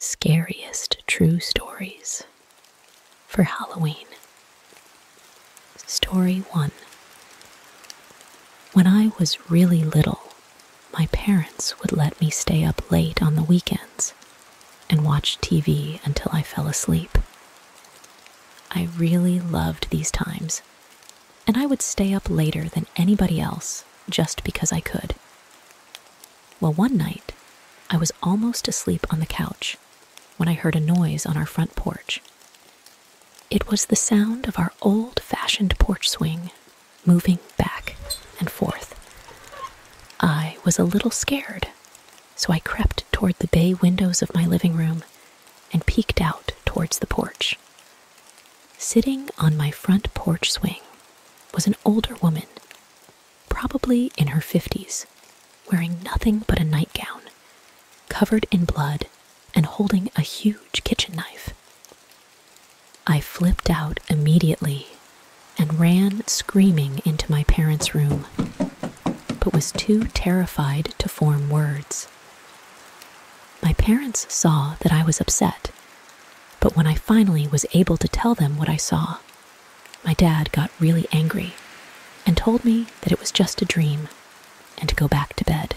scariest true stories for Halloween. Story 1. When I was really little, my parents would let me stay up late on the weekends and watch TV until I fell asleep. I really loved these times, and I would stay up later than anybody else just because I could. Well, one night, I was almost asleep on the couch when I heard a noise on our front porch. It was the sound of our old-fashioned porch swing moving back and forth. I was a little scared, so I crept toward the bay windows of my living room and peeked out towards the porch. Sitting on my front porch swing was an older woman, probably in her 50s, wearing nothing but a nightgown, covered in blood and holding a huge kitchen knife. I flipped out immediately and ran screaming into my parents' room, but was too terrified to form words. My parents saw that I was upset, but when I finally was able to tell them what I saw, my dad got really angry and told me that it was just a dream and to go back to bed.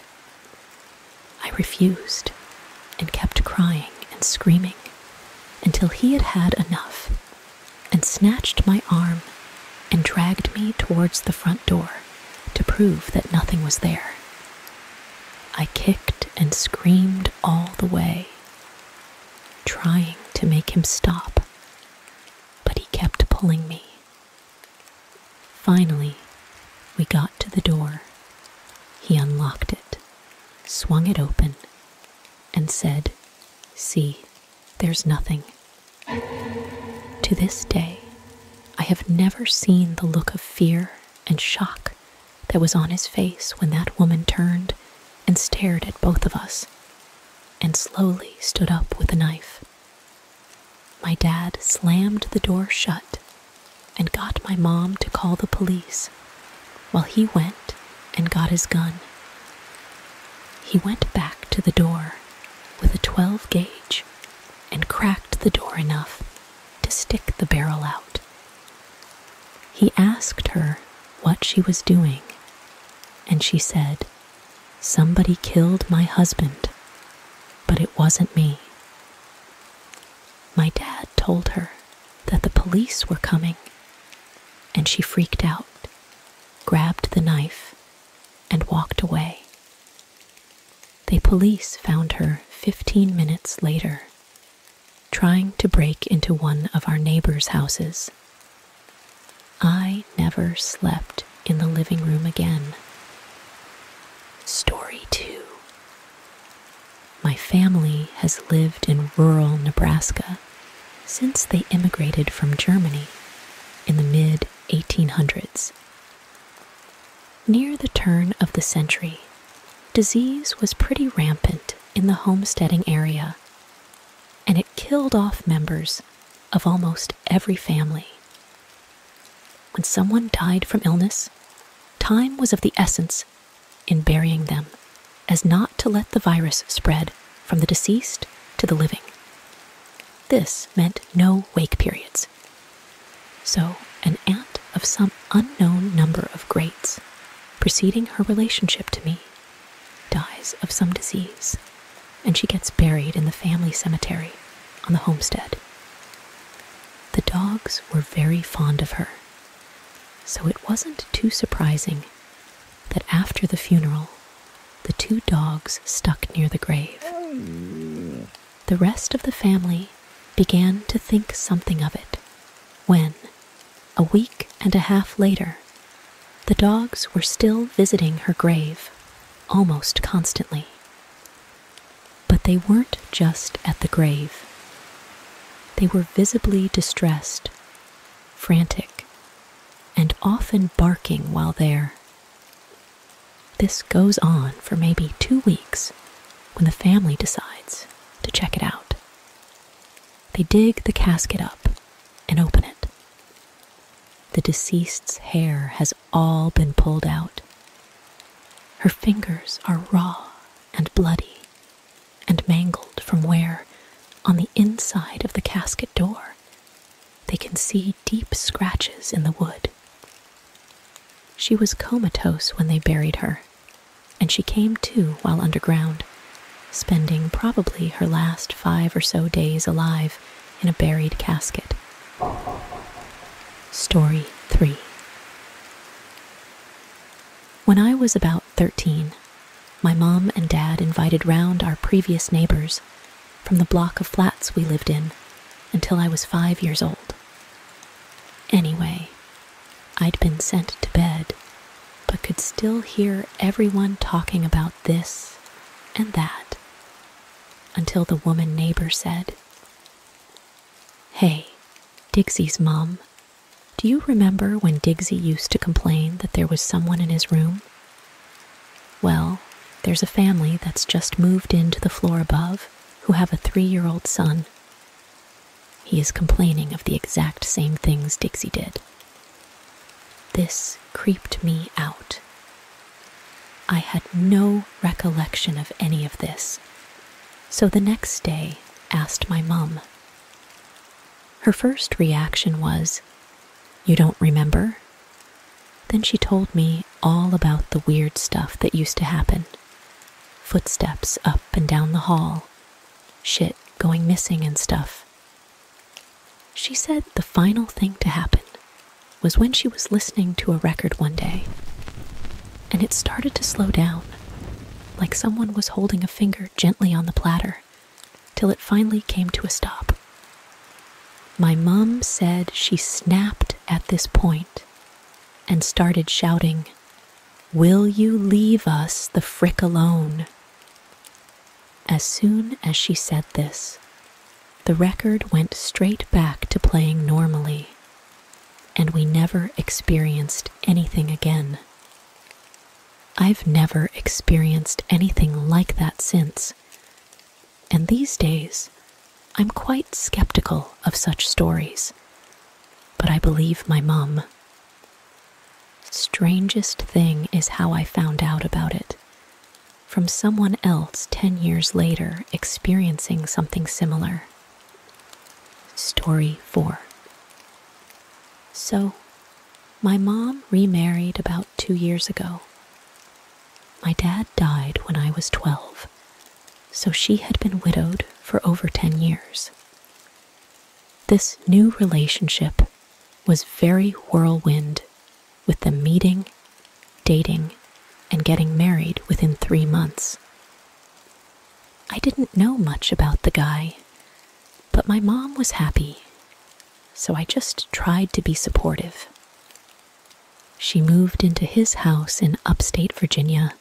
I refused and kept crying and screaming until he had had enough and snatched my arm and dragged me towards the front door to prove that nothing was there. I kicked and screamed all the way, trying to make him stop, but he kept pulling me. Finally, we got to the door. He unlocked it, swung it open, and said, "See, there's nothing." To this day, I have never seen the look of fear and shock that was on his face when that woman turned and stared at both of us, and slowly stood up with a knife. My dad slammed the door shut and got my mom to call the police while he went and got his gun. He went back to the door with a 12 gauge and cracked the door enough to stick the barrel out. He asked her what she was doing, and she said, "Somebody killed my husband, but it wasn't me." My dad told her that the police were coming, and she freaked out, grabbed the knife, and walked away. The police found her 15 minutes later, trying to break into one of our neighbors' houses. I never slept in the living room again. Story 2. My family has lived in rural Nebraska since they immigrated from Germany in the mid-1800s. Near the turn of the century, disease was pretty rampant in the homesteading area, and it killed off members of almost every family. When someone died from illness, time was of the essence in burying them, as not to let the virus spread from the deceased to the living. This meant no wake periods. So an aunt of some unknown number of greats, preceding her relationship to me, dies of some disease, and she gets buried in the family cemetery on the homestead. The dogs were very fond of her, so it wasn't too surprising that after the funeral, the 2 dogs stuck near the grave. The rest of the family began to think something of it when, a week and a half later, the dogs were still visiting her grave almost constantly. But they weren't just at the grave. They were visibly distressed, frantic, and often barking while there. This goes on for maybe 2 weeks when the family decides to check it out. They dig the casket up and open it. The deceased's hair has all been pulled out. Her fingers are raw and bloody and mangled from where, the inside of the casket door, they can see deep scratches in the wood. She was comatose when they buried her, and she came to while underground, spending probably her last 5 or so days alive in a buried casket. Story 3. When I was about 13, my mom and dad invited round our previous neighbors from the block of flats we lived in until I was 5 years old. Anyway, I'd been sent to bed, but could still hear everyone talking about this and that, until the woman neighbor said, "Hey, Digsy's mom, do you remember when Digsy used to complain that there was someone in his room? Well, there's a family that's just moved into the floor above who have a 3-year-old son. He is complaining of the exact same things Digsy did." This creeped me out. I had no recollection of any of this, so the next day asked my mom. Her first reaction was, "You don't remember?" Then she told me all about the weird stuff that used to happen. Footsteps up and down the hall, shit going missing and stuff. She said the final thing to happen was when she was listening to a record one day, and it started to slow down, like someone was holding a finger gently on the platter, till it finally came to a stop. My mom said she snapped at this point and started shouting, "Will you leave us the frick alone?" As soon as she said this, the record went straight back to playing normally, and we never experienced anything again. I've never experienced anything like that since, and these days I'm quite skeptical of such stories, but I believe my mom. Strangest thing is how I found out about it, from someone else 10 years later experiencing something similar. Story 4. So, my mom remarried about 2 years ago. My dad died when I was 12, so she had been widowed for over 10 years. This new relationship was very whirlwind, with them meeting, dating, and getting married within 3 months. I didn't know much about the guy, but my mom was happy, so I just tried to be supportive. She moved into his house in upstate Virginia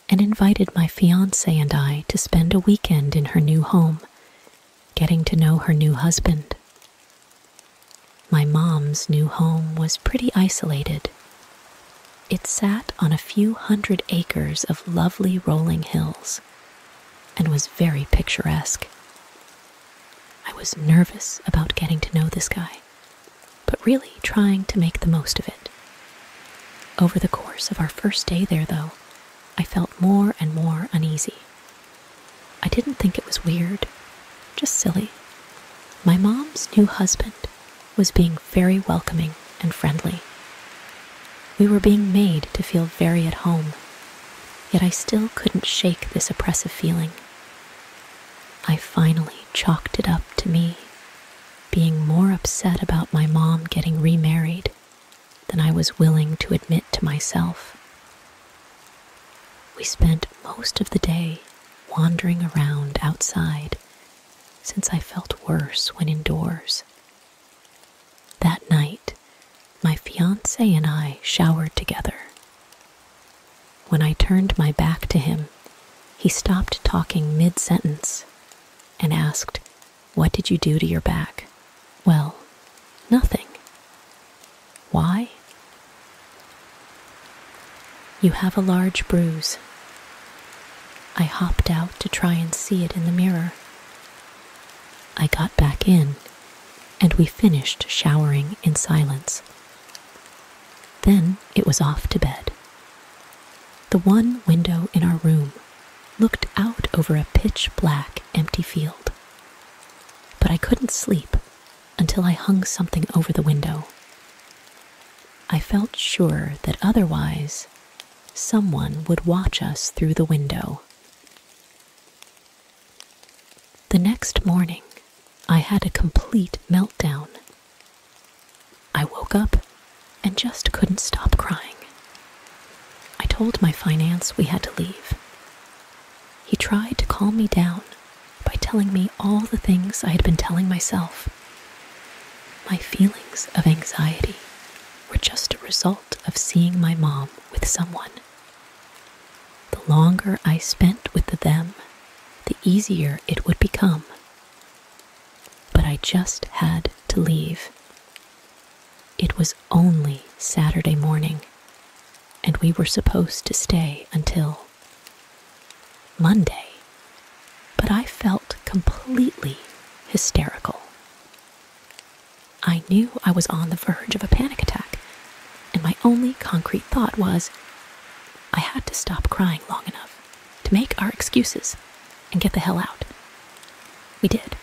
and invited my fiancé and I to spend a weekend in her new home, getting to know her new husband. My mom's new home was pretty isolated. It sat on a few hundred acres of lovely rolling hills and was very picturesque. I was nervous about getting to know this guy, but really trying to make the most of it. Over the course of our first day there, though, I felt more and more uneasy. I didn't think it was weird, just silly. My mom's new husband was being very welcoming and friendly. We were being made to feel very at home, yet I still couldn't shake this oppressive feeling. I finally chalked it up to me being more upset about my mom getting remarried than I was willing to admit to myself. We spent most of the day wandering around outside, since I felt worse when indoors. That night, my fiancé and I showered together. When I turned my back to him, he stopped talking mid-sentence and asked, "What did you do to your back?" "Well, nothing." "Why?" "You have a large bruise." I hopped out to try and see it in the mirror. I got back in, and we finished showering in silence. Then it was off to bed. The one window in our room looked out over a pitch-black empty field. but I couldn't sleep until I hung something over the window. I felt sure that otherwise someone would watch us through the window. The next morning, I had a complete meltdown. I woke up and just couldn't stop crying. I told my finance we had to leave. He tried to calm me down by telling me all the things I had been telling myself. My feelings of anxiety were just a result of seeing my mom with someone. The longer I spent with them, the easier it would become. But I just had to leave. It was only Saturday morning, and we were supposed to stay until Monday. But I felt completely hysterical. I knew I was on the verge of a panic attack, and my only concrete thought was I had to stop crying long enough to make our excuses and get the hell out. We did.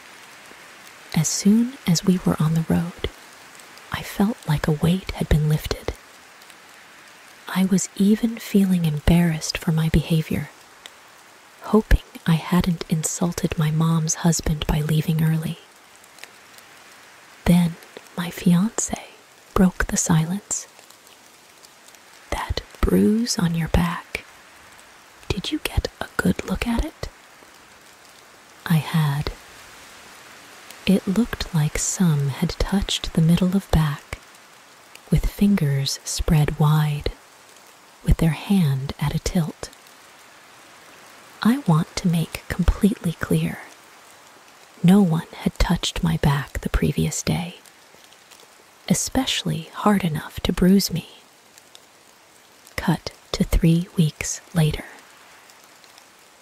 As soon as we were on the road, I felt like a weight had been lifted. I was even feeling embarrassed for my behavior, hoping I hadn't insulted my mom's husband by leaving early. Then my fiancé broke the silence. That bruise on your back, did you get a good look at it? I had. It looked like some had touched the middle of back, with fingers spread wide, with their hand at a tilt. I want to make completely clear, no one had touched my back the previous day, especially hard enough to bruise me. Cut to 3 weeks later.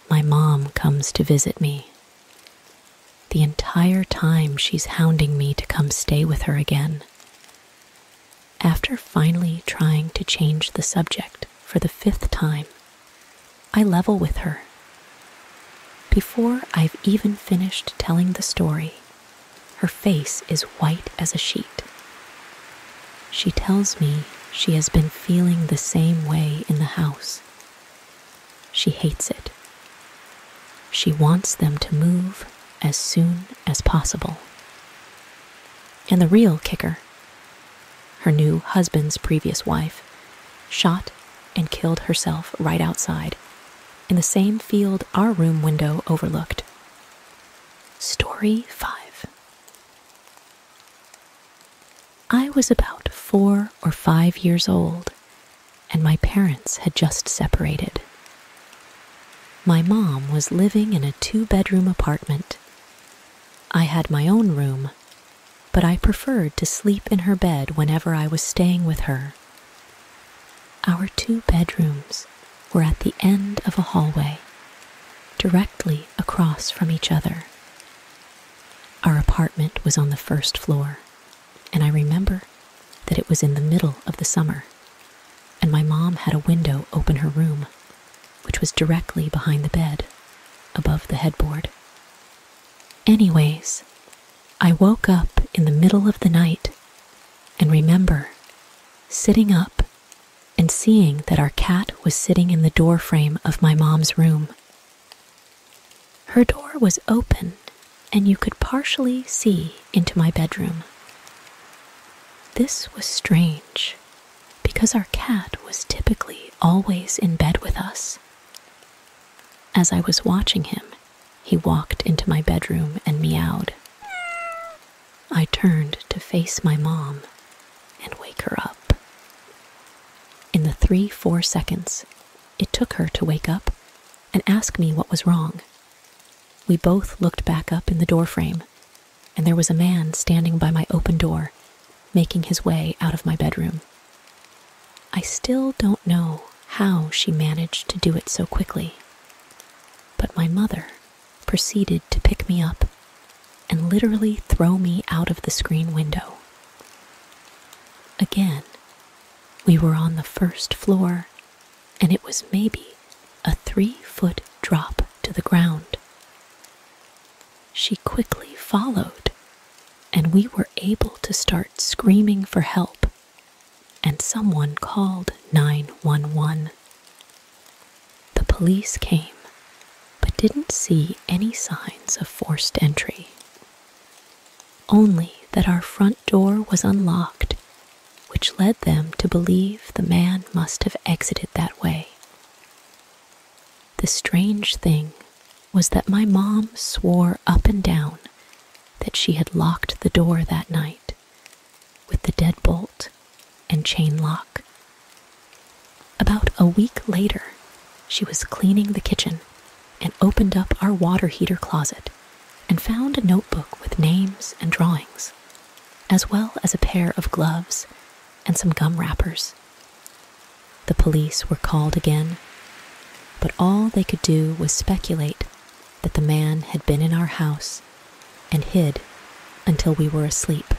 My mom comes to visit me. The entire time she's hounding me to come stay with her again. After finally trying to change the subject for the 5th time, I level with her. Before I've even finished telling the story, her face is white as a sheet. She tells me she has been feeling the same way in the house. She hates it. She wants them to move as soon as possible. And the real kicker, her new husband's previous wife, shot and killed herself right outside, in the same field our room window overlooked. Story 5. I was about 4 or 5 years old, and my parents had just separated. My mom was living in a 2-bedroom apartment. I had my own room, but I preferred to sleep in her bed whenever I was staying with her. Our 2 bedrooms were at the end of a hallway, directly across from each other. Our apartment was on the 1st floor, and I remember that it was in the middle of the summer, and my mom had a window open her room, which was directly behind the bed, above the headboard. Anyways, I woke up in the middle of the night and remember sitting up and seeing that our cat was sitting in the door frame of my mom's room. Her door was open and you could partially see into my bedroom. This was strange because our cat was typically always in bed with us. As I was watching him, he walked into my bedroom and meowed. I turned to face my mom and wake her up. In the 3-4 seconds it took her to wake up and ask me what was wrong, we both looked back up in the doorframe, and there was a man standing by my open door, making his way out of my bedroom. I still don't know how she managed to do it so quickly, but my mother proceeded to pick me up and literally throw me out of the screen window. Again, we were on the 1st floor, and it was maybe a 3-foot drop to the ground. She quickly followed we were able to start screaming for help, and someone called 911. The police came, but didn't see any signs of forced entry. Only that our front door was unlocked, which led them to believe the man must have exited that way. The strange thing was that my mom swore up and down that she had locked the door that night with the deadbolt and chain lock. About a week later, she was cleaning the kitchen and opened up our water heater closet and found a notebook with names and drawings, as well as a pair of gloves and some gum wrappers. The police were called again, but all they could do was speculate that the man had been in our house and hid until we were asleep.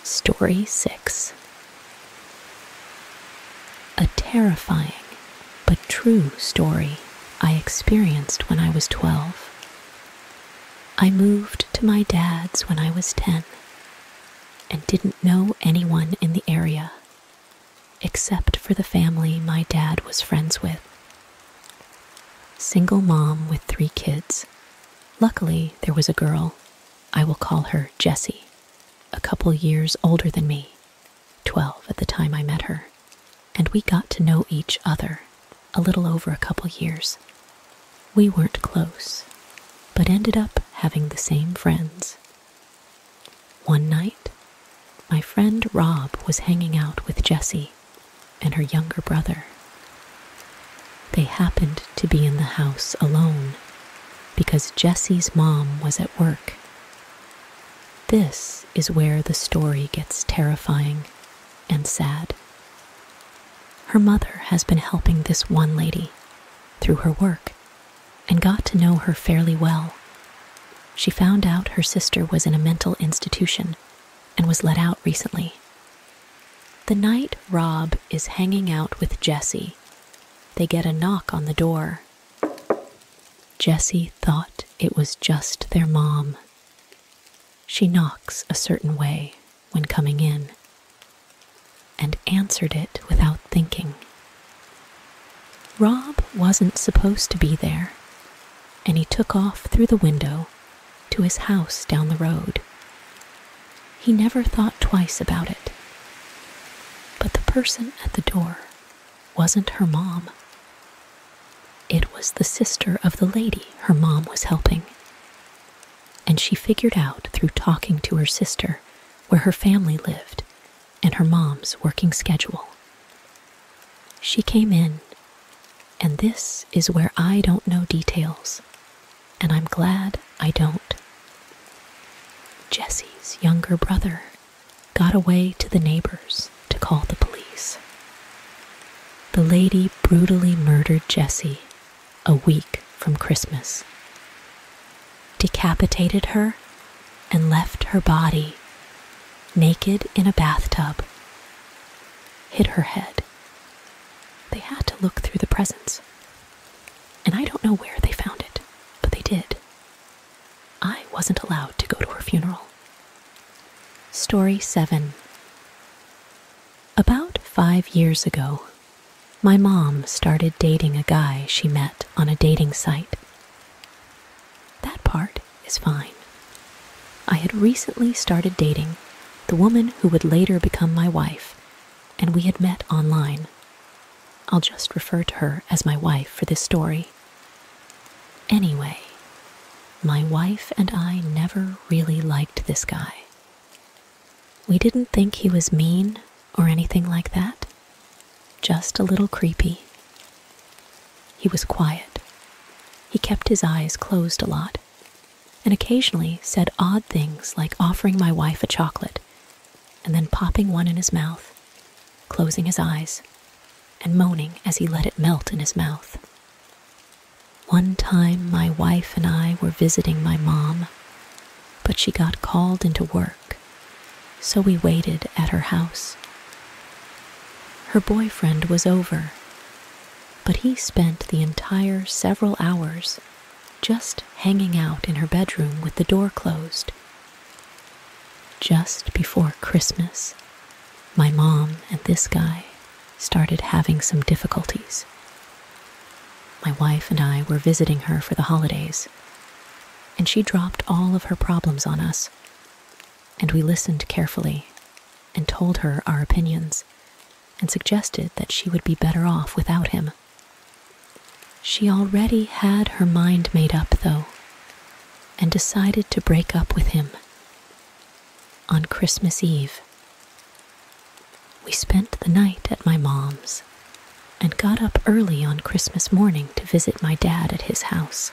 Story 6. A terrifying but true story I experienced when I was 12. I moved to my dad's when I was 10 and didn't know anyone in the area except for the family my dad was friends with. Single mom with 3 kids. Luckily, there was a girl, I will call her Jessie, a couple years older than me, 12 at the time I met her, and we got to know each other a little over a couple years. We weren't close, but ended up having the same friends. One night, my friend Rob was hanging out with Jessie and her younger brother. They happened to be in the house alone because Jessie's mom was at work. This is where the story gets terrifying and sad. Her mother has been helping this one lady through her work and got to know her fairly well. She found out her sister was in a mental institution and was let out recently. The night Rob is hanging out with Jessie, they get a knock on the door. Jessie thought it was just their mom. She knocks a certain way when coming in and answered it without thinking. Rob wasn't supposed to be there, and he took off through the window to his house down the road. He never thought twice about it. But the person at the door wasn't her mom. It was the sister of the lady her mom was helping. And she figured out through talking to her sister where her family lived and her mom's working schedule. She came in, and this is where I don't know details, and I'm glad I don't. Jessie's younger brother got away to the neighbors to call the police. The lady brutally murdered Jessie a week from Christmas, decapitated her, and left her body naked in a bathtub, hid her head. They had to look through the presents, and I don't know where they found it, but they did. I wasn't allowed to go to her funeral. Story 7. About 5 years ago, my mom started dating a guy she met on a dating site. That part is fine. I had recently started dating the woman who would later become my wife, and we had met online. I'll just refer to her as my wife for this story. Anyway, my wife and I never really liked this guy. We didn't think he was mean or anything like that, just a little creepy. He was quiet. He kept his eyes closed a lot, and occasionally said odd things like offering my wife a chocolate and then popping one in his mouth, closing his eyes, and moaning as he let it melt in his mouth. One time my wife and I were visiting my mom, but she got called into work, so we waited at her house. Her boyfriend was over, but he spent the entire several hours just hanging out in her bedroom with the door closed just before Christmas, my mom and this guy started having some difficulties. My wife and I were visiting her for the holidays, and she dropped all of her problems on us, and we listened carefully and told her our opinions and suggested that she would be better off without him. She already had her mind made up, though, and decided to break up with him on Christmas Eve. We spent the night at my mom's and got up early on Christmas morning to visit my dad at his house.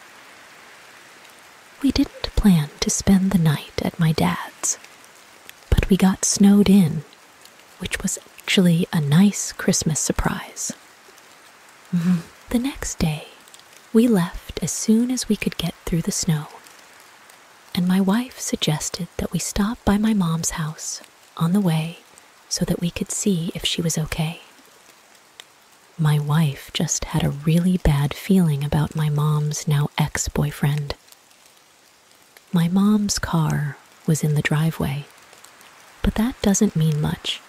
We didn't plan to spend the night at my dad's, but we got snowed in, which was actually a nice Christmas surprise. The next day, we left as soon as we could get through the snow, and my wife suggested that we stop by my mom's house on the way so that we could see if she was okay. My wife just had a really bad feeling about my mom's now ex-boyfriend. My mom's car was in the driveway, but that doesn't mean much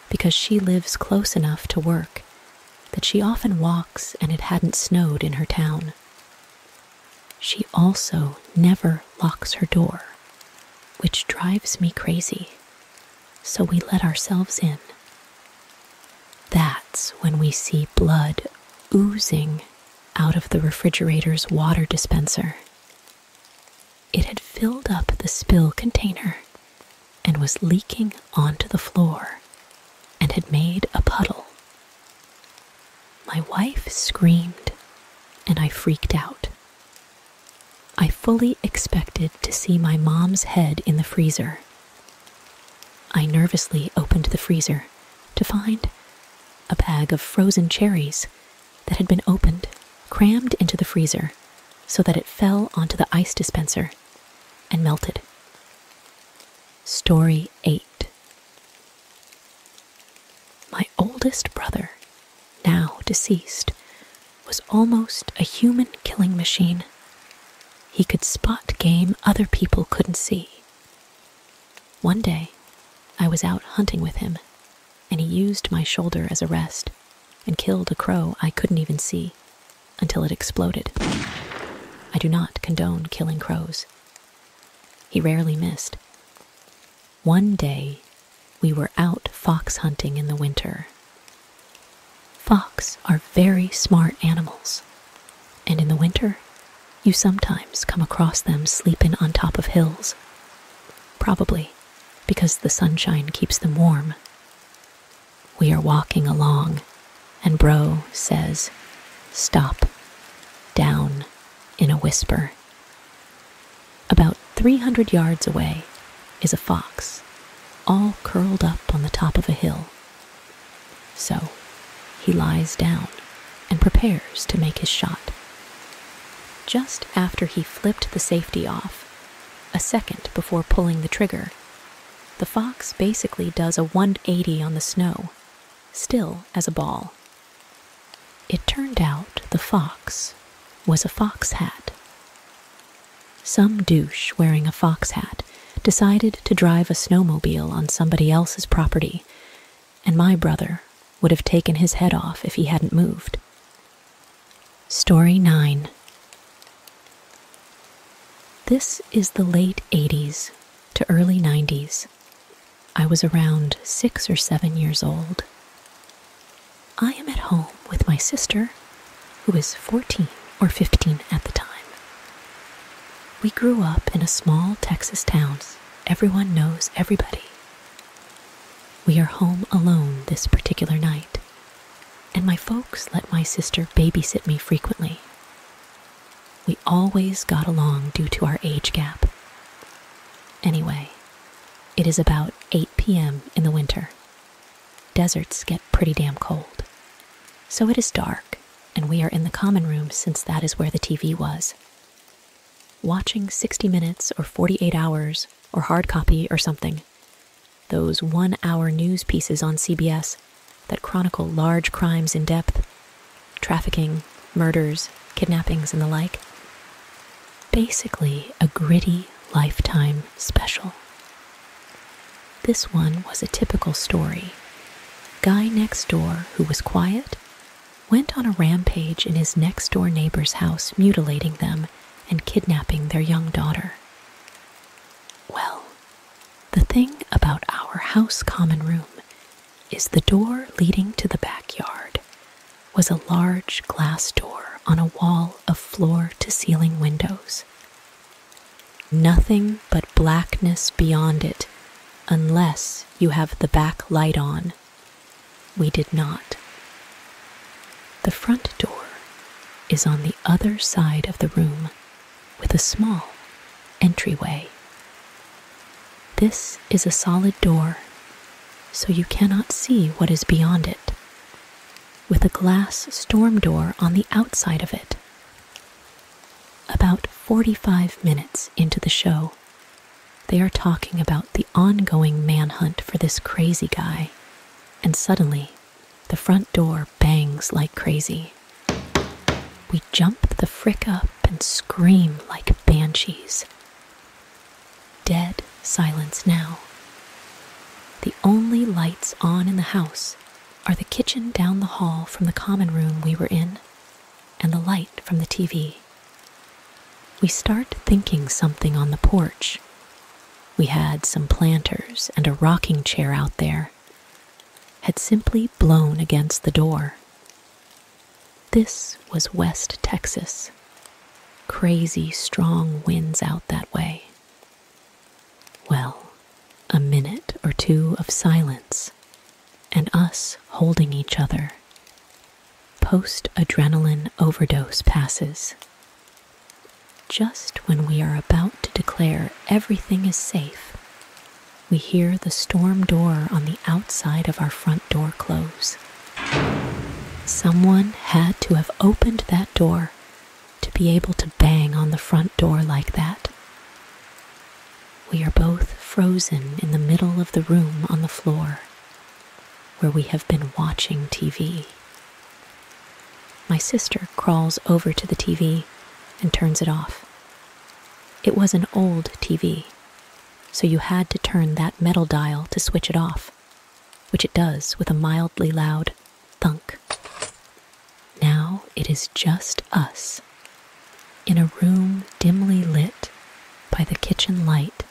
because she lives close enough to work that she often walks and it hadn't snowed in her town. She also never locks her door, which drives me crazy, so we let ourselves in. That's when we see blood oozing out of the refrigerator's water dispenser. It had filled up the spill container and was leaking onto the floor and had made a puddle. My wife screamed and I freaked out. I fully expected to see my mom's head in the freezer. I nervously opened the freezer to find a bag of frozen cherries that had been opened, crammed into the freezer so that it fell onto the ice dispenser and melted. Story 8. My oldest brother, now deceased, was almost a human killing machine. He could spot game other people couldn't see. One day, I was out hunting with him, and he used my shoulder as a rest and killed a crow I couldn't even see until it exploded. I do not condone killing crows. He rarely missed. One day, we were out fox hunting in the winter. Fox are very smart animals, and in the winter, you sometimes come across them sleeping on top of hills, probably because the sunshine keeps them warm. We are walking along, and Bro says, "Stop," down in a whisper. About 300 yards away is a fox, all curled up on the top of a hill. So he lies down and prepares to make his shot. Just after he flipped the safety off, a second before pulling the trigger, the fox basically does a 180 on the snow, still as a ball. It turned out the fox was a fox hat. Some douche wearing a fox hat decided to drive a snowmobile on somebody else's property, and my brother would have taken his head off if he hadn't moved. Story 9. This is the late 80s to early 90s. I was around 6 or 7 years old. I am at home with my sister, who is 14 or 15 at the time. We grew up in a small Texas town. Everyone knows everybody. We are home alone this particular night, and my folks let my sister babysit me frequently. We always got along due to our age gap. Anyway, it is about 8 p.m. in the winter. Deserts get pretty damn cold. So it is dark, and we are in the common room since that is where the TV was. Watching 60 Minutes or 48 Hours or Hard Copy or something. Those 1-hour news pieces on CBS that chronicle large crimes in depth, trafficking, murders, kidnappings, and the like. Basically, a gritty Lifetime special. this one was a typical story. Guy next door, who was quiet, went on a rampage in his next-door neighbor's house, mutilating them and kidnapping their young daughter. Well, the thing about our house common room is the door leading to the backyard was a large glass door on a wall of floor-to-ceiling windows. Nothing but blackness beyond it, unless you have the back light on. We did not. The front door is on the other side of the room with a small entryway. This is a solid door, so you cannot see what is beyond it, with a glass storm door on the outside of it. About 45 minutes into the show, they are talking about the ongoing manhunt for this crazy guy, and suddenly, the front door bangs like crazy. We jump the frick up and scream like banshees. Dead silence now. The only lights on in the house are the kitchen down the hall from the common room we were in, and the light from the TV. We start thinking something on the porch. We had some planters and a rocking chair out there, had simply blown against the door. This was West Texas. Crazy strong winds out that way. Well, a minute or two of silence, and us holding each other. Post-adrenaline overdose passes. Just when we are about to declare everything is safe, we hear the storm door on the outside of our front door close. Someone had to have opened that door to be able to bang on the front door like that. We are both frozen in the middle of the room on the floor, where we have been watching TV. My sister crawls over to the TV and turns it off. It was an old TV, so you had to turn that metal dial to switch it off, which it does with a mildly loud thunk. Now it is just us, in a room dimly lit by the kitchen light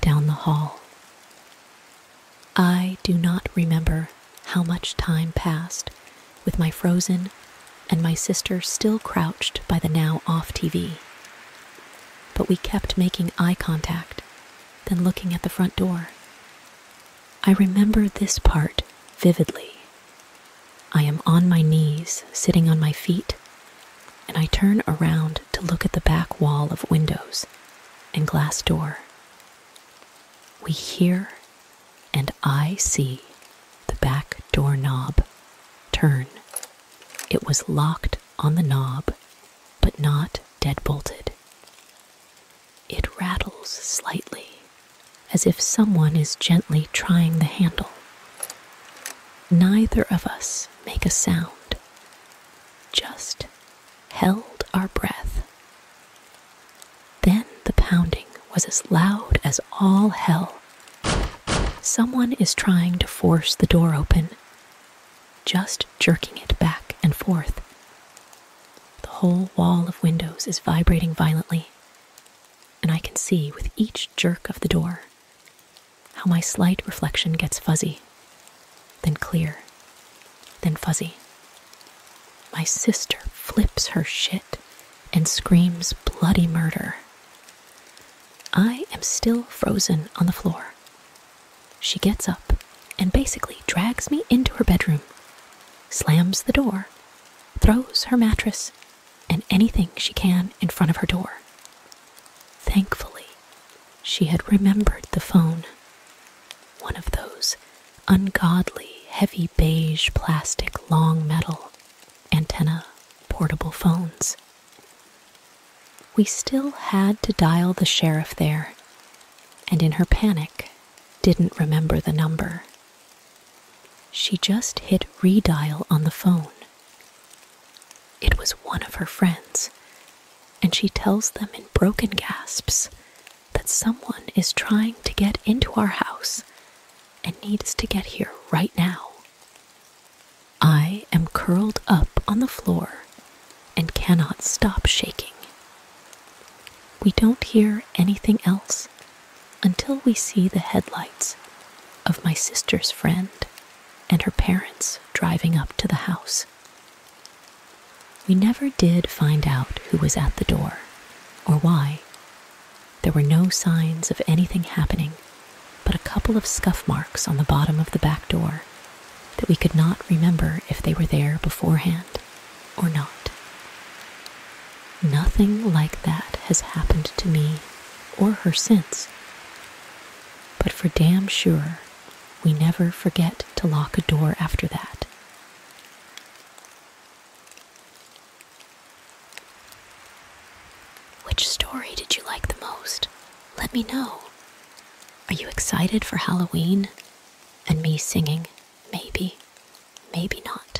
down the hall. I do not remember how much time passed with my frozen and my sister still crouched by the now off TV. But we kept making eye contact, then looking at the front door. I remember this part vividly. I am on my knees, sitting on my feet, and I turn around to look at the back wall of windows and glass door. We hear, and I see the back door knob turn. It was locked on the knob, but not deadbolted. It rattles slightly, as if someone is gently trying the handle. Neither of us make a sound, just held our breath. Then the pounding was as loud as all hell. Someone is trying to force the door open, just jerking it back and forth. The whole wall of windows is vibrating violently, and I can see with each jerk of the door how my slight reflection gets fuzzy, then clear, then fuzzy. My sister flips her shit and screams bloody murder. I am still frozen on the floor. She gets up and basically drags me into her bedroom, slams the door, throws her mattress and anything she can in front of her door. Thankfully, she had remembered the phone, one of those ungodly heavy beige plastic long metal antenna portable phones. We still had to dial the sheriff there, and in her panic, didn't remember the number. She just hit redial on the phone. It was one of her friends, and she tells them in broken gasps that someone is trying to get into our house and needs to get here right now. I am curled up on the floor and cannot stop shaking. We don't hear anything else until we see the headlights of my sister's friend and her parents driving up to the house. We never did find out who was at the door or why. There were no signs of anything happening but a couple of scuff marks on the bottom of the back door that we could not remember if they were there beforehand or not. Nothing like that has happened to me or her since. But for damn sure, we never forget to lock a door after that. Which story did you like the most? Let me know. Are you excited for Halloween? And me singing, maybe, maybe not.